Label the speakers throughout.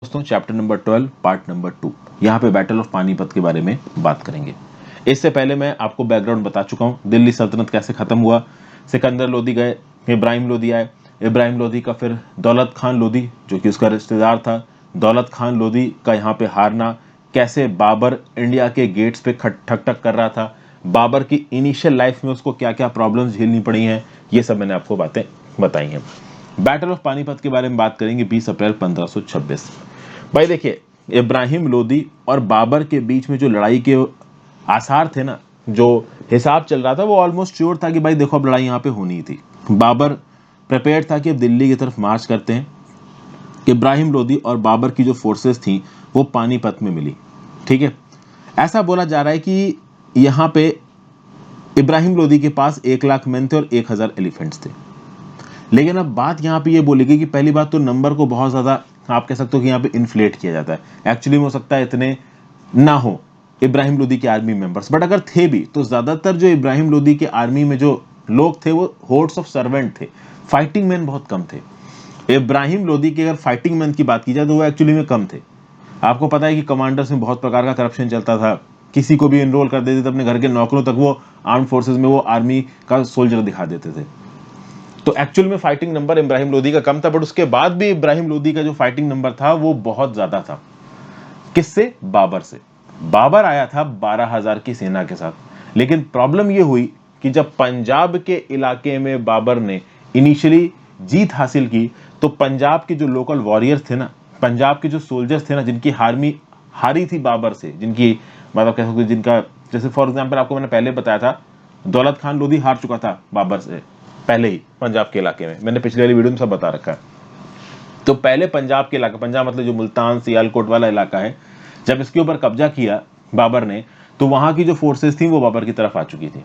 Speaker 1: दोस्तों chapter number 12 part number 2 यहाँ पे बैटल ऑफ पानीपत के बारे में बात करेंगे। इससे पहले मैं आपको बैकग्राउंड बता चुका हूँ, दिल्ली सल्तनत कैसे खत्म हुआ। सिकंदर लोदी गए, इब्राहिम लोदी आए, इब्राहिम लोदी का फिर दौलत खान लोदी जो कि उसका रिश्तेदार था, दौलत खान लोदी का यहाँ पे हारना, कैसे बाबर इंडिया के गेट्स पे ठक ठक कर रहा था, बाबर की इनिशियल लाइफ में उसको क्या क्या प्रॉब्लम्स झेलनी पड़ी हैं, ये सब मैंने आपको बातें बताई हैं। बैटल ऑफ पानीपत के बारे में बात करेंगे 20 अप्रैल 1526। भाई देखिए, इब्राहिम लोदी और बाबर के बीच में जो लड़ाई के आसार थे ना, जो हिसाब चल रहा था वो ऑलमोस्ट श्योर था कि भाई देखो अब लड़ाई यहाँ पे होनी ही थी। बाबर प्रिपेयर था कि अब दिल्ली की तरफ मार्च करते हैं। इब्राहिम लोदी और बाबर की जो फोर्सेस थी वो पानीपत में मिली। ठीक है, ऐसा बोला जा रहा है कि यहाँ पे इब्राहिम लोदी के पास 1,00,000 मेन थे और 1,000 एलिफेंट्स थे। लेकिन अब बात यहाँ पे ये बोलेगी कि पहली बात तो नंबर को बहुत ज़्यादा आप कह सकते हो कि यहाँ पे इन्फ्लेट किया जाता है। एक्चुअली में हो सकता है इतने ना हो इब्राहिम लोदी के आर्मी मेंबर्स, बट अगर थे भी तो ज़्यादातर जो इब्राहिम लोदी के आर्मी में जो लोग थे वो होर्ड्स ऑफ सर्वेंट थे, फाइटिंग मैन बहुत कम थे। इब्राहिम लोदी की अगर फाइटिंग मैन की बात की जाए तो वो एक्चुअली में कम थे। आपको पता है कि कमांडर्स में बहुत प्रकार का करप्शन चलता था, किसी को भी इनरोल कर देते थे अपने घर के नौकरों तक, वो आर्म फोर्सेज में वो आर्मी का सोल्जर दिखा देते थे। तो एक्चुअल में फाइटिंग नंबर इब्राहिम लोदी का कम था, बट उसके बाद भी इब्राहिम लोदी का जो फाइटिंग नंबर था वो बहुत ज्यादा था। किससे? बाबर से। बाबर आया था 12,000 की सेना के साथ, लेकिन प्रॉब्लम ये हुई कि जब पंजाब के इलाके में बाबर ने इनिशियली जीत हासिल की तो पंजाब के जो लोकल वॉरियर्स थे ना, पंजाब के जो सोल्जर्स थे ना, जिनकी आर्मी हारी थी बाबर से, जिनकी मतलब कह सकते जिनका, जैसे फॉर एग्जाम्पल आपको मैंने पहले बताया था दौलत खान लोधी हार चुका था बाबर से पहले ही पंजाब के इलाके में, मैंने पिछले वाली वीडियो में सब बता रखा है। तो पहले पंजाब के इलाका, पंजाब मतलब जो मुल्तान सियालकोट वाला इलाका है, जब इसके ऊपर कब्जा किया बाबर ने तो वहां की जो फोर्सेस थी वो बाबर की तरफ आ चुकी थी।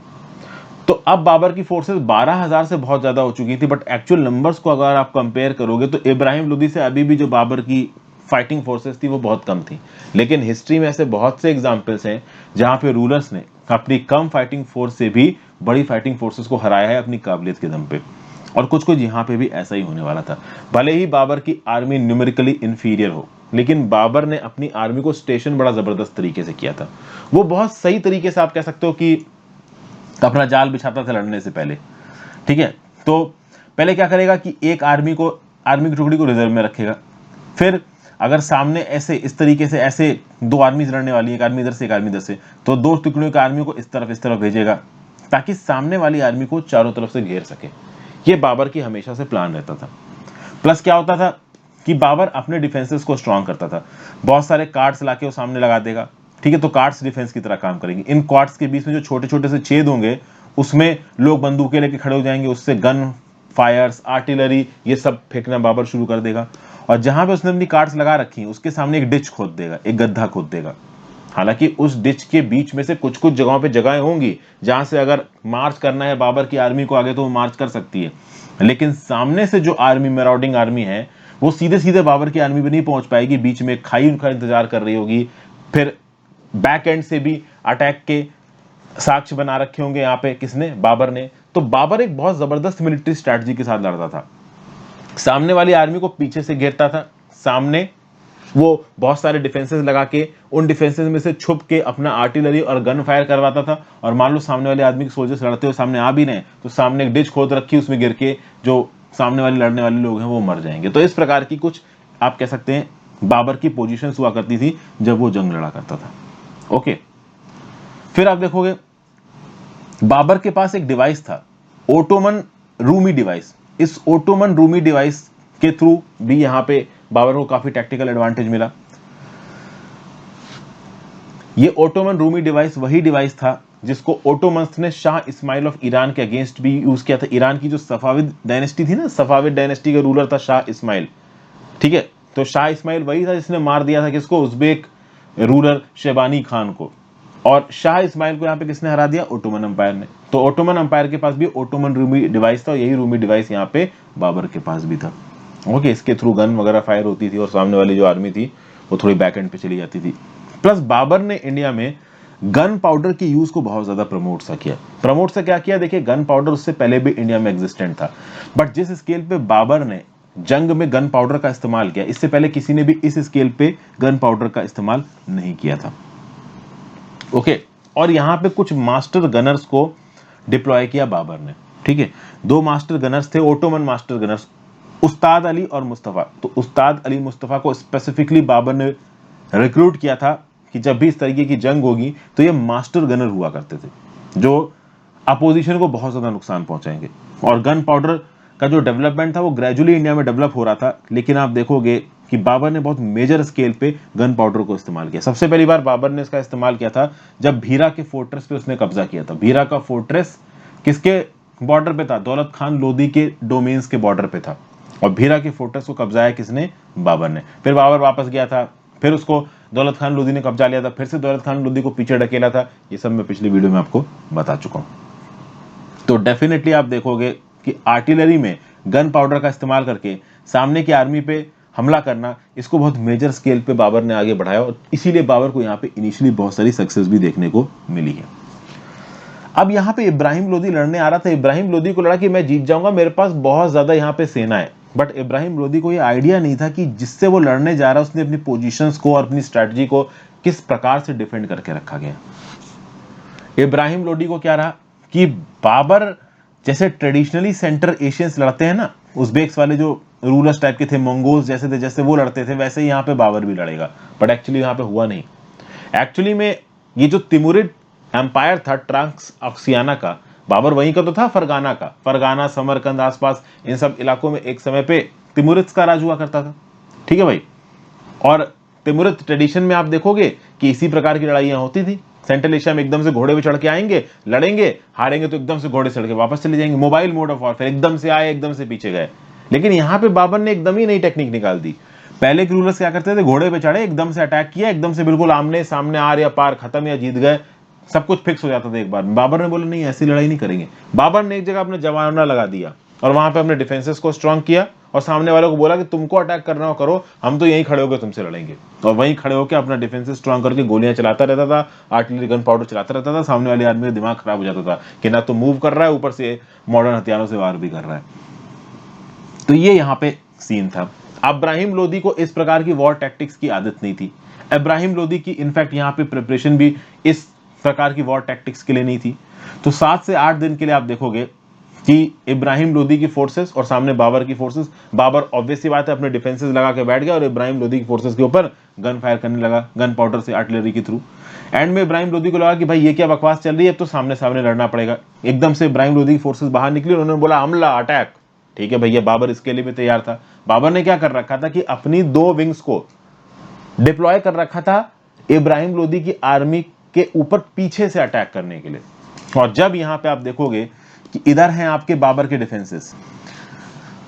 Speaker 1: तो अब बाबर की फोर्सेस 12,000 से बहुत ज्यादा हो चुकी थी, बट एक्चुअल नंबर्स को अगर आप कंपेयर करोगे तो इब्राहिम लोदी से अभी भी जो बाबर की फाइटिंग फोर्सेस थी वो बहुत कम थी। लेकिन हिस्ट्री में ऐसे बहुत से एग्जांपल्स हैं जहां पे रूलर्स ने अपनी कम फाइटिंग फोर्स से भी बड़ी फाइटिंग फोर्सेस को हराया है अपनी काबिलियत के दम पे, और कुछ कुछ यहाँ पे भी ऐसा ही होने वाला था। भले ही बाबर की आर्मी न्यूमेरिकली इंफीरियर हो, लेकिन बाबर ने अपनी आर्मी को स्टेशन बड़ा जबरदस्त तरीके से किया था। वो बहुत सही तरीके से आप कह सकते हो कि अपना जाल बिछाता था लड़ने से पहले। ठीक है, तो पहले क्या करेगा कि एक आर्मी की टुकड़ी को रिजर्व में रखेगा, फिर अगर सामने ऐसे इस तरीके से ऐसे दो आर्मी लड़ने वाली, एक आर्मी इधर से एक आर्मी इधर से, तो दो टुकड़ियों की आर्मी को इस तरफ भेजेगा ताकि सामने वाली आर्मी को चारों तरफ से घेर सके। ये बाबर की हमेशा से प्लान रहता था। प्लस क्या होता था कि बाबर अपने डिफेंसेस को स्ट्रांग करता था, बहुत सारे कार्ड्स लाके वो सामने लगा देगा। ठीक है, तो कार्ड्स डिफेंस की तरह काम करेंगे। इन कार्ड्स के बीच में जो छोटे छोटे से छेद होंगे उसमें लोग बंदूकें लेके खड़े हो जाएंगे, उससे गन फायर्स आर्टिलरी ये सब फेंकना बाबर शुरू कर देगा। और जहां पे उसने अपनी कार्ड्स लगा रखी उसके सामने एक डिच खोद देगा, एक गड्ढा खोद देगा। हालांकि उस डिच के बीच में से कुछ कुछ जगहों पे जगहें होंगी जहां से अगर मार्च करना है बाबर की आर्मी को आगे तो वो मार्च कर सकती है, लेकिन सामने से जो आर्मी मैराउडिंग आर्मी है वो सीधे सीधे बाबर की आर्मी पे नहीं पहुंच पाएगी, बीच में खाई उनका इंतजार कर रही होगी, फिर बैक एंड से भी अटैक के साक्ष्य बना रखे होंगे यहाँ पे किसने? बाबर ने। तो बाबर एक बहुत जबरदस्त मिलिट्री स्ट्रैटेजी के साथ लड़ता था, सामने वाली आर्मी को पीछे से घेरता था, सामने वो बहुत सारे डिफेंसेस लगा के उन डिफेंसेस में से छुप के अपना आर्टिलरी और गन फायर करवाता था। और मान लो सामने वाले आदमी के सोल्जर्स लड़ते हुए सामने आ भी रहे तो सामने एक डिच खोद रखी, उसमें गिर के जो सामने वाले लड़ने वाले लोग हैं वो मर जाएंगे। तो इस प्रकार की कुछ आप कह सकते हैं बाबर की पोजीशंस हुआ करती थी जब वो जंग लड़ा करता था। ओके, फिर आप देखोगे बाबर के पास एक डिवाइस था, ओटोमन रूमी डिवाइस। इस ओटोमन रूमी डिवाइस के थ्रू भी यहां पे बाबर को काफी टैक्टिकल एडवांटेज मिला। ये ओटोमन रूमी डिवाइस वही डिवाइस था जिसको ओटोमन्स ने शाह इस्माइल ऑफ ईरान के अगेंस्ट भी यूज किया था। ईरान की जो सफाविद डायनेस्टी थी ना, सफाविद डायनेस्टी का रूलर था शाह इस्माइल। ठीक है, तो शाह इस्माइल वही था जिसने मार दिया था किसको? उज्बेक रूलर शेबानी खान को। और शाह इस्माइल को यहाँ पे किसने हरा दिया? ओटोमन अंपायर ने। तो ओटोमन अंपायर के पास भी ओटोमन रूमी डिवाइस था, यही रूमी डिवाइस यहाँ पे बाबर के पास भी था। ओके, इसके थ्रू गन वगैरह फायर होती थी और सामने वाली जो आर्मी थी वो थोड़ी बैक एंड पे चली जाती थी। प्लस बाबर ने इंडिया में गन पाउडर की यूज को बहुत ज्यादा प्रमोट सा क्या किया? देखिए, गन पाउडर उससे पहले भी इंडिया में एग्जिस्टेंट था, बट जिस स्केल पे बाबर ने जंग में गन पाउडर का इस्तेमाल किया। इससे पहले किसी ने भी इस स्केल पे गन पाउडर का इस्तेमाल नहीं किया था। ओके, और यहां पे कुछ मास्टर गनर्स को डिप्लॉय किया बाबर ने। ठीक है, दो मास्टर गनर्स थे, ओटोमन मास्टर गनर्स, उस्ताद अली और मुस्तफ़ा। तो उस्ताद अली मुस्तफ़ा को स्पेसिफिकली बाबर ने रिक्रूट किया था कि जब भी इस तरीके की जंग होगी तो ये मास्टर गनर हुआ करते थे जो अपोजिशन को बहुत ज्यादा नुकसान पहुंचाएंगे। और गन पाउडर का जो डेवलपमेंट था वो ग्रेजुअली इंडिया में डेवलप हो रहा था, लेकिन आप देखोगे कि बाबर ने बहुत मेजर स्केल पे गन पाउडर को इस्तेमाल किया। सबसे पहली बार बाबर ने इसका इस्तेमाल किया था जब भीरा के फोर्ट्रेस पे उसने कब्जा किया था। भीरा का फोर्ट्रेस किसके बॉर्डर पे था? दौलत खान लोधी के डोमेन्स के बॉर्डर पे था, और भीरा के फोर्ट्रेस को कब्जाया किसने? बाबर ने। फिर बाबर वापस गया था, फिर उसको दौलत खान लोधी ने कब्जा लिया था, फिर से दौलत खान लोधी को पीछे ढकेला था। ये सब मैं पिछली वीडियो में आपको बता चुका हूं। तो डेफिनेटली आप देखोगे कि आर्टिलरी में गन पाउडर का इस्तेमाल करके सामने की आर्मी पे हमला करना, इसको बहुत मेजर स्केल पे बाबर ने आगे बढ़ाया, और इसीलिए बाबर को यहाँ पे इनिशियली बहुत सारी सक्सेस भी देखने को मिली है। अब यहाँ पे इब्राहिम लोदी लड़ने आ रहा था। इब्राहिम लोदी को लड़ा कि मैं जीत जाऊंगा, मेरे पास बहुत ज्यादा यहाँ पे सेना है। बट इब्राहिम लोदी को ये आइडिया नहीं था कि जिससे वो लड़ने जा रहा है उसने अपनी पोजीशंस को और अपनी स्ट्रैटेजी को किस प्रकार से डिफेंड करके रखा गया। इब्राहिम लोदी को क्या रहा कि बाबर जैसे ट्रेडिशनली सेंट्रल एशियंस लड़ते हैं ना, उज़्बेक्स वाले जो रूलर्स टाइप के थे, मंगोल्स जैसे थे, जैसे वो लड़ते थे, वैसे ही यहाँ पे बाबर भी लड़ेगा। बट एक्चुअली यहाँ पे हुआ नहीं। एक्चुअली में ये जो तिमुरिड एम्पायर था ट्रांस ऑक्सियाना का, बाबर वहीं का तो था, फरगाना का। फरगाना, समरकंद, आसपास इन सब इलाकों में एक समय पे तिमुरिद्स का राज हुआ करता था। ठीक है भाई। और तिमुरिद ट्रेडिशन में आप देखोगे कि इसी प्रकार की लड़ाइयां होती थी। सेंट्रल एशिया में एकदम से घोड़े पे चढ़ के आएंगे, लड़ेंगे, हारेंगे तो एकदम से घोड़े चढ़ के वापस चले जाएंगे। मोबाइल मोड ऑफ वॉरफेयर, एकदम से आए एकदम से पीछे गए। लेकिन यहाँ पे बाबर ने एकदम ही नई टेक्निक निकाल दी। पहले के रूलर्स क्या करते थे? घोड़े पे चढ़े, एकदम से अटैक किया, एकदम से बिल्कुल आमने सामने, आर या पार, खत्म या जीत गए, सब कुछ फिक्स हो जाता था एक बार में। बाबर ने बोला नहीं, ऐसी लड़ाई नहीं करेंगे। बाबर ने एक जगह अपने जवाना लगा दिया और वहां पे अपने डिफेंसेस को स्ट्रांग किया, और सामने वालों को बोला कि तुमको अटैक करना हो करो, हम तो यहीं खड़े होकर तुमसे लड़ेंगे। और वहीं खड़े होकर अपना डिफेंसेस स्ट्रांग करके गोलियां चलाता रहता था, आर्टिलरी गन पाउडर चलाता रहता था। सामने वाले आदमी का दिमाग खराब हो जाता था कि ना तो मूव कर रहा है, ऊपर से मॉडर्न हथियारों से वार भी कर रहा है। तो ये यहाँ पे सीन था। इब्राहिम लोदी को इस प्रकार की वॉर टैक्टिक्स की आदत नहीं थी। इब्राहिम लोदी की इनफैक्ट यहाँ पे प्रिपरेशन भी इस प्रकार की वॉर टैक्टिक्स के लिए नहीं थी। तो 7 से 8 दिन के लिए आप देखोगे कि इब्राहिम लोदी की फोर्सेस और सामने बाबर की फोर्सेस, बाबर ऑब्वियसली बात है अपने डिफेंसेस लगा के बैठ गया, और इब्राहिम लोदी की फोर्सेस के ऊपर गन फायर करने लगा, गन पाउडर से, आर्टिलरी के थ्रू। एंड में इब्राहिम लोदी को लगा कि भाई ये क्या बकवास चल रही है, अब तो सामने सामने लड़ना पड़ेगा। एकदम से इब्राहिम लोदी की फोर्सेस बाहर निकली, उन्होंने बोला हमला, अटैक। ठीक है भैया, बाबर इसके लिए भी तैयार था। बाबर ने क्या कर रखा था कि अपनी 2 विंग्स को डिप्लॉय कर रखा था इब्राहिम लोदी की आर्मी के ऊपर पीछे से अटैक करने के लिए। और जब यहां पे आप देखोगे कि इधर हैं आपके बाबर के डिफेंसेस,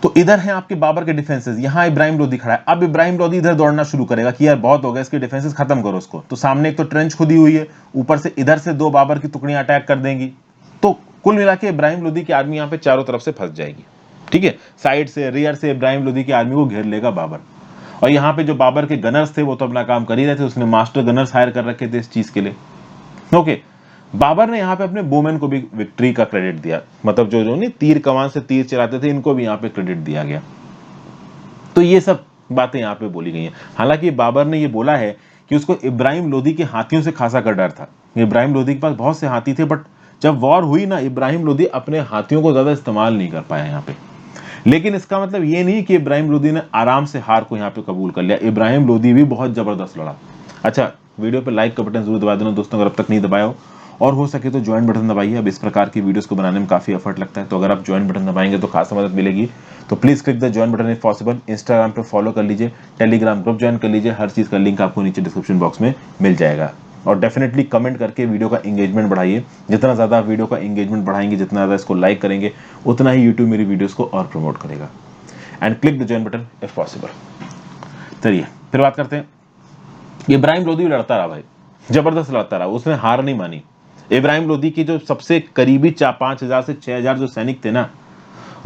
Speaker 1: तो इधर हैं आपके बाबर के डिफेंसेस, यहां इब्राहिम लोदी खड़ा है। अब इब्राहिम लोदी इधर दौड़ना शुरू करेगा कि यार बहुत हो गया, इसके डिफेंसेस खत्म करो उसको। तो सामने एक तो ट्रेंच खुदी हुई है, ऊपर से इधर से 2 बाबर की टुकड़ियां अटैक कर देंगी। तो कुल मिला के इब्राहिम लोदी की आर्मी यहां पे चारों तरफ से फंस जाएगी। ठीक है, साइड से, रियर से इब्राहिम लोदी की आर्मी को घेर लेगा बाबर। और यहाँ पे जो बाबर के गनर्स थे वो तो अपना काम कर ही रहे थे, उसने मास्टर गनर्स हायर कर रखे थे इस चीज के लिए। ओके, बाबर ने यहाँ पे अपने बोमेन को भी विक्ट्री का क्रेडिट दिया, मतलब जो जो नहीं तीर कमान से तीर चलाते थे, इनको भी यहाँ पे क्रेडिट दिया गया। तो ये सब बातें यहाँ पे बोली गई हैं। हालांकि बाबर ने ये बोला है कि उसको इब्राहिम लोदी के हाथियों से खासा का डर था। इब्राहिम लोदी के पास बहुत से हाथी थे, बट जब वॉर हुई ना, इब्राहिम लोदी अपने हाथियों को ज्यादा इस्तेमाल नहीं कर पाया यहाँ पे। लेकिन इसका मतलब ये नहीं कि इब्राहिम लोदी ने आराम से हार को यहाँ पे कबूल कर लिया। इब्राहिम लोदी भी बहुत जबरदस्त लड़ा। अच्छा, वीडियो पे लाइक का बटन जरूर दबा देना दोस्तों अगर अब तक नहीं दबाया हो, और हो सके तो ज्वाइन बटन दबाइए। अब इस प्रकार की वीडियोस को बनाने में काफी एफर्ट लगता है, तो अगर आप ज्वाइन बटन दबाएंगे तो खासा मदद मिलेगी। तो please click the join button if possible. Instagram पे फॉलो कर लीजिए, टेलीग्राम ग्रुप ज्वाइन कर लीजिए, हर चीज का लिंक आपको नीचे डिस्क्रिप्शन बॉक्स में मिल जाएगा। और डेफिनेटली कमेंट करके वीडियो का एंगेजमेंट बढ़ाइए। जितना ज्यादा आप वीडियो का एंगेजमेंट बढ़ाएंगे, जितना ज्यादा इसको लाइक करेंगे, उतना ही यूट्यूब मेरी वीडियोस को और प्रमोट करेगा। And click the join button if possible. चलिए फिर बात करते हैं। इब्राहिम लोदी लड़ता रहा भाई, जबरदस्त लड़ता रहा, उसने हार नहीं मानी। इब्राहिम लोदी की जो सबसे करीबी 5,000 से 6,000 जो सैनिक थे ना,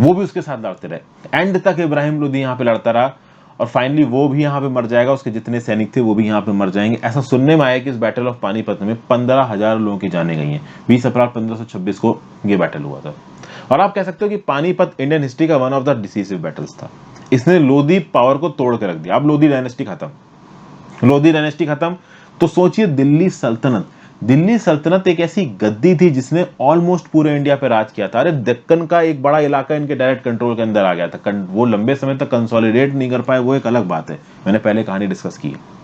Speaker 1: वो भी उसके साथ लड़ते रहे। एंड तक इब्राहिम लोदी यहाँ पे लड़ता रहा, और फाइनली वो भी यहाँ पे मर जाएगा, उसके जितने सैनिक थे वो भी यहाँ पे मर जाएंगे। ऐसा सुनने में आया कि इस बैटल ऑफ पानीपत में 15,000 लोगों की जाने गई हैं। 20 अप्रैल 1526 को ये बैटल हुआ था। और आप कह सकते हो कि पानीपत इंडियन हिस्ट्री का one of the decisive battles था। इसने लोधी पावर को तोड़ के रख दिया। अब लोधी डायनेस्टी खत्म, लोधी डायनेस्टी खत्म। तो सोचिए दिल्ली सल्तनत, दिल्ली सल्तनत एक ऐसी गद्दी थी जिसने ऑलमोस्ट पूरे इंडिया पे राज किया था। अरे दक्कन का एक बड़ा इलाका इनके डायरेक्ट कंट्रोल के अंदर आ गया था। वो लंबे समय तक कंसोलिडेट नहीं कर पाए, वो एक अलग बात है, मैंने पहले कहानी डिस्कस की है।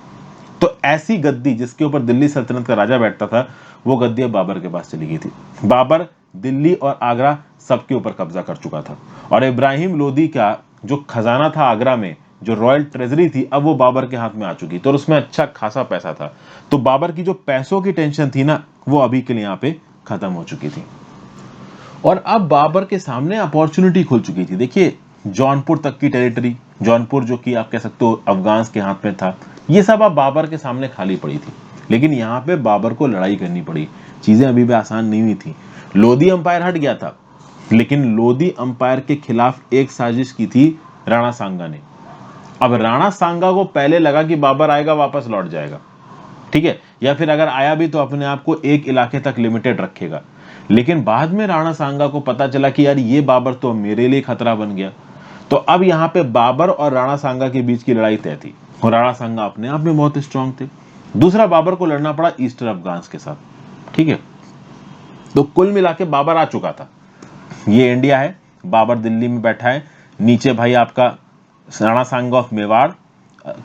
Speaker 1: तो ऐसी गद्दी जिसके ऊपर दिल्ली सल्तनत का राजा बैठता था, वो गद्दी अब बाबर के पास चली गई थी। बाबर दिल्ली और आगरा सबके ऊपर कब्जा कर चुका था, और इब्राहिम लोदी का जो खजाना था आगरा में, जो रॉयल ट्रेजरी थी, अब वो बाबर के हाथ में आ चुकी थी, और उसमें अच्छा खासा पैसा था। तो बाबर की जो पैसों की टेंशन थी ना, वो अभी के लिए यहाँ पे खत्म हो चुकी थी, और अब बाबर के सामने अपॉर्चुनिटी खुल चुकी थी। देखिए जौनपुर तक की टेरिटरी, जौनपुर जो कि आप कह सकते हो अफगान के हाथ में था, ये सब अब बाबर के सामने खाली पड़ी थी। लेकिन यहाँ पे बाबर को लड़ाई करनी पड़ी, चीजें अभी भी आसान नहीं हुई थी। लोधी अंपायर हट गया था, लेकिन लोधी अंपायर के खिलाफ एक साजिश की थी राणा सांगा ने। अब राणा सांगा को पहले लगा कि बाबर आएगा वापस लौट जाएगा, ठीक है, या फिर अगर आया भी तो अपने आप को एक इलाके तक लिमिटेड रखेगा। लेकिन बाद में राणा सांगा को पता चला कि यार ये बाबर तो मेरे लिए खतरा बन गया। तो अब यहाँ पे बाबर और राणा सांगा के बीच की लड़ाई तय थी, और राणा सांगा अपने आप में बहुत स्ट्रांग थे। दूसरा, बाबर को लड़ना पड़ा ईस्टर्न अफगान के साथ, ठीक है। तो कुल मिला के बाबर आ चुका था, ये इंडिया है, बाबर दिल्ली में बैठा है, नीचे भाई आपका राणा सांगा ऑफ मेवाड़,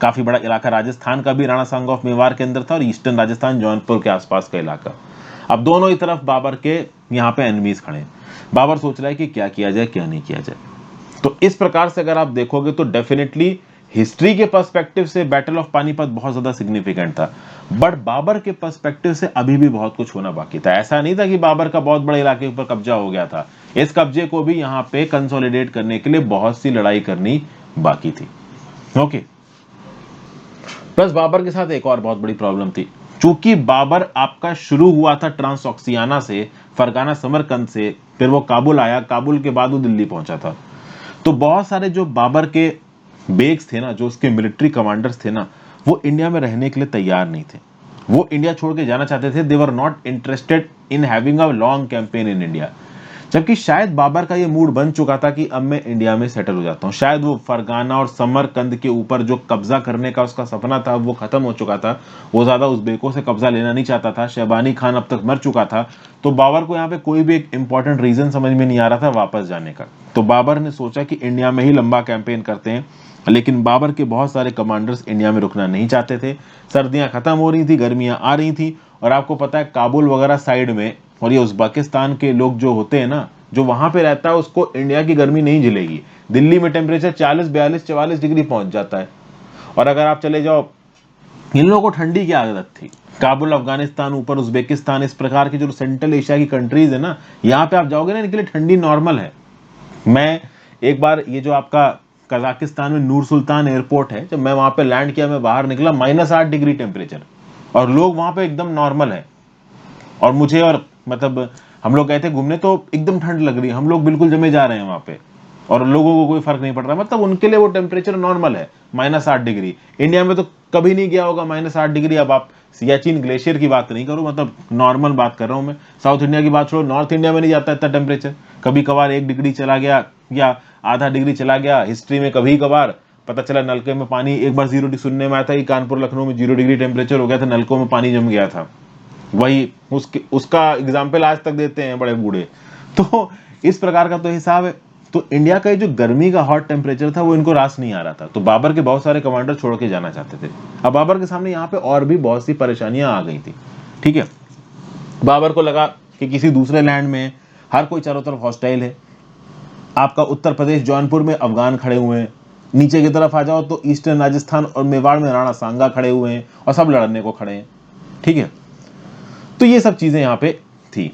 Speaker 1: काफी बड़ा इलाका राजस्थान का भी राणा सांगा ऑफ मेवाड़ के अंदर था, और ईस्टर्न राजस्थान जौनपुर के आसपास का इलाका। अब दोनों ही तरफ बाबर के यहाँ पे एनिमीज खड़े हैं। बाबर सोच रहा है कि क्या किया जाए क्या नहीं किया जाए। तो इस प्रकार से अगर आप देखोगे तो डेफिनेटली हिस्ट्री के पर्सपेक्टिव से बैटल ऑफ पानीपत बहुत ज्यादा सिग्निफिकेंट था, बट बाबर के पर्सपेक्टिव से अभी भी बहुत कुछ होना बाकी था। ऐसा नहीं था कि बाबर का बहुत बड़े इलाके पर कब्जा हो गया था, इस कब्जे को भी यहाँ पे कंसोलिडेट करने के लिए बहुत सी लड़ाई करनी बाकी थी। ओके, प्लस बाबर के साथ एक और बहुत बड़ी प्रॉब्लम थी। चूंकि बाबर आपका शुरू हुआ था ट्रांसऑक्सियाना से, फरगाना समरकंद से, फिर वो काबुल आया, काबुल के बाद वो दिल्ली पहुंचा था। तो बहुत सारे जो बाबर के बेग्स थे ना, जो उसके मिलिट्री कमांडर्स थे ना, वो इंडिया में रहने के लिए तैयार नहीं थे। वो इंडिया छोड़ के जाना चाहते थे। They were not interested in having a long campaign in India. जबकि शायद बाबर का ये मूड बन चुका था कि अब मैं इंडिया में सेटल हो जाता हूँ। शायद वो फरगाना और समरकंद के ऊपर जो कब्जा करने का उसका सपना था वो खत्म हो चुका था। वो ज्यादा उज़्बेकों से कब्जा लेना नहीं चाहता था। शहबानी खान अब तक मर चुका था। तो बाबर को यहाँ पे कोई भी एक इंपॉर्टेंट रीजन समझ में नहीं आ रहा था वापस जाने का। तो बाबर ने सोचा कि इंडिया में ही लंबा कैंपेन करते हैं। लेकिन बाबर के बहुत सारे कमांडर्स इंडिया में रुकना नहीं चाहते थे। सर्दियां खत्म हो रही थी, गर्मियां आ रही थी, और आपको पता है काबुल वगैरह साइड में, और ये उज़्बेकिस्तान के लोग जो होते हैं ना, जो वहां पे रहता है, उसको इंडिया की गर्मी नहीं झेलेगी। दिल्ली में टेम्परेचर 40, 42, 44 डिग्री पहुंच जाता है। और अगर आप चले जाओ, इन लोगों को ठंडी की आदत थी। काबुल, अफगानिस्तान, ऊपर उज़्बेकिस्तान, इस प्रकार की जो सेंट्रल एशिया की कंट्रीज है ना, यहाँ पे आप जाओगे ना, इनके लिए ठंडी नॉर्मल है। मैं एक बार, ये जो आपका कजाकिस्तान में नूर सुल्तान एयरपोर्ट है, जब मैं वहां पे लैंड किया, मैं बाहर निकला, -8 डिग्री टेम्परेचर, और लोग वहां पे एकदम नॉर्मल है। और मुझे, और मतलब हम लोग गए थे घूमने, तो एकदम ठंड लग रही है, हम लोग बिल्कुल जमे जा रहे हैं वहां पे, और लोगों को कोई फर्क नहीं पड़ रहा। मतलब उनके लिए वो टेम्परेचर नॉर्मल है, -8 डिग्री। इंडिया में तो कभी नहीं गया होगा -8 डिग्री। अब आप सियाचिन ग्लेशियर की बात नहीं करूं, मतलब नॉर्मल बात कर रहा हूं मैं। साउथ इंडिया की बात छोड़ो, नॉर्थ इंडिया में नहीं जाता इतना टेम्परेचर। कभी कभार 1 डिग्री चला गया या आधा डिग्री चला गया हिस्ट्री में। कभी कभार पता चला नलके में पानी, एक बार 0 डिग्री सुनने में आया था कि कानपुर लखनऊ में 0 डिग्री टेम्परेचर हो गया था, नलकों में पानी जम गया था। वही उसका एग्जाम्पल आज तक देते हैं बड़े बूढ़े। तो इस प्रकार का तो हिसाब है। तो इंडिया का जो गर्मी का हॉट टेम्परेचर था, वो इनको रास नहीं आ रहा था। तो बाबर के बहुत सारे कमांडर छोड़ के जाना चाहते थे। अब बाबर के सामने यहाँ पे और भी बहुत सी परेशानियां आ गई थी, ठीक है। बाबर को लगा कि किसी दूसरे लैंड में हर कोई चारों तरफ हॉस्टाइल है। आपका उत्तर प्रदेश जौनपुर में अफगान खड़े हुए हैं, नीचे की तरफ आ जाओ तो ईस्टर्न राजस्थान और मेवाड़ में राणा सांगा खड़े हुए हैं, और सब लड़ने को खड़े हैं, ठीक है। तो ये सब चीजें यहाँ पे थी।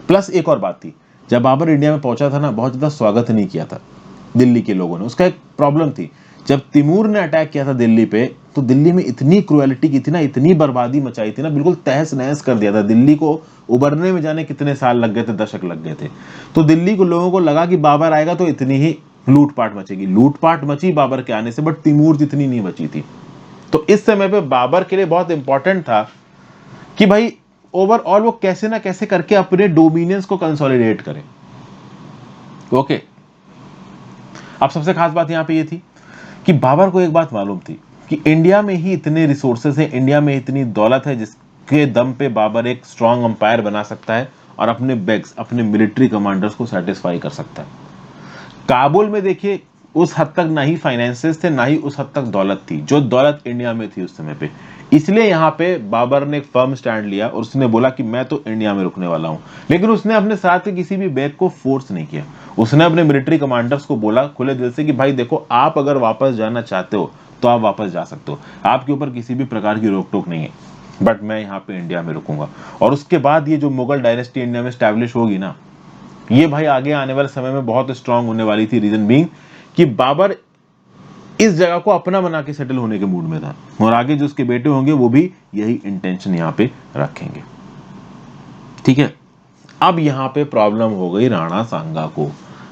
Speaker 1: प्लस एक और बात थी, जब बाबर इंडिया में पहुंचा था ना, बहुत ज्यादा स्वागत नहीं किया था दिल्ली के लोगों ने। उसका एक प्रॉब्लम थी, जब तिमूर ने अटैक किया था दिल्ली पे, तो दिल्ली में इतनी क्रुएलिटी की थी ना, इतनी बर्बादी मचाई थी ना, बिल्कुल तहस नहस कर दिया था। दिल्ली को उबरने में जाने कितने साल लग गए थे, दशक लग गए थे। तो दिल्ली को लोगों को लगा कि बाबर आएगा तो इतनी ही लूटपाट मचेगी। लूटपाट मची बाबर के आने से, बट तिमूर जितनी नहीं बची थी। तो इस समय पे बाबर के लिए बहुत इंपॉर्टेंट था कि भाई ओवरऑल वो कैसे ना कैसे करके अपने डोमिनियंस को कंसोलिडेट करें। ओके, अब सबसे खास बात यहाँ पे ये थी कि बाबर को एक बात मालूम थी कि इंडिया में ही इतने रिसोर्सेस है, इंडिया में इतनी दौलत है जिसके दम पे बाबर एक स्ट्रॉन्ग अंपायर बना सकता है और अपने बेग्स, अपने मिलिट्री कमांडर्स को सेटिस्फाई कर सकता है। काबुल में देखिए उस हद तक ना ही फाइनेंसेस थे, ना ही उस हद तक दौलत थी जो दौलत इंडिया में थी उस समय पे। इसलिए यहाँ पे बाबर ने एक फर्म स्टैंड लिया और उसने बोला कि मैं तो इंडिया में रुकने वाला हूँ। लेकिन उसने अपने साथ के किसी भी बेग को फोर्स नहीं किया। उसने अपने मिलिट्री कमांडर्स को बोला खुले दिल से कि भाई देखो, आप अगर वापस जाना चाहते हो तो आप वापस जा सकते हो, आपके ऊपर किसी भी प्रकार की रोक टोक नहीं है, बट मैं यहाँ पे इंडिया में रुकूंगा। और उसके बाद ये जो मुगल डायनेस्टी इंडिया में स्टैब्लिश होगी ना, ये भाई आगे आने वाले समय में बहुत स्ट्रांग होने वाली थी। रीजन बीइंग कि बाबर इस जगह को अपना बना के सेटल होने के मूड में था और आगे जो उसके बेटे होंगे वो भी यही इंटेंशन यहां पे रखेंगे। ठीक है, अब यहां पे प्रॉब्लम हो गई राणा सांगा को।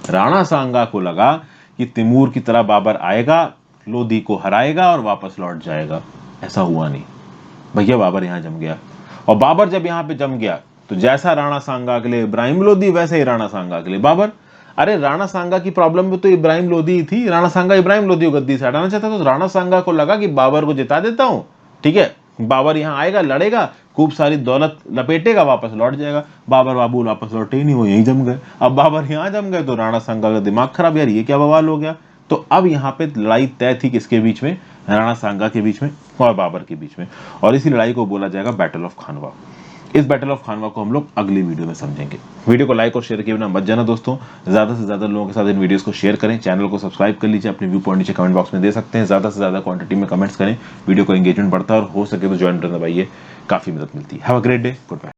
Speaker 1: राणा सांगा को लगा कि तैमूर की तरह बाबर आएगा, लोधी को हराएगा और वापस लौट जाएगा। ऐसा हुआ नहीं भैया, बाबर यहां जम गया। और बाबर जब यहां पे जम गया तो जैसा राणा सांगा के लिए इब्राहिम लोधी, वैसे ही राणा सांगा के लिए बाबर। अरे राणा सांगा की प्रॉब्लम में तो इब्राहिम लोधी ही थी। राणा सांगा इब्राहिम लोधी को गद्दी से हटाना चाहता था, तो राणा सांगा को लगा कि बाबर को जिता देता हूं, ठीक है, बाबर यहां आएगा, लड़ेगा, खूब सारी दौलत लपेटेगा, वापस लौट जाएगा। बाबर बाबूल वापस लौटे ही नहीं, वो यहीं जम गए। अब बाबर यहां जम गए तो राणा सांगा का दिमाग खराब, यार ये क्या बवाल हो गया। तो अब यहाँ पे लड़ाई तय थी किसके बीच में, राणा सांगा के बीच में और बाबर के बीच में। और इसी लड़ाई को बोला जाएगा बैटल ऑफ खानवा। इस बैटल ऑफ खानवा को हम लोग अगली वीडियो में समझेंगे। वीडियो को लाइक और शेयर किए बिना मत जाना दोस्तों। ज्यादा से ज्यादा लोगों के साथ इन वीडियोस को शेयर करें, चैनल को सब्सक्राइब कर लीजिए, अपने व्यू पॉइंट नीचे कमेंट बॉक्स में दे सकते हैं। ज्यादा से ज्यादा क्वांटिटी में कमेंट्स करें, वीडियो को एंगेजमेंट बढ़ता है और हो सके तो ज्वाइन बटन दबाइए, काफी मदद मिलती है। Have a great day, good bye.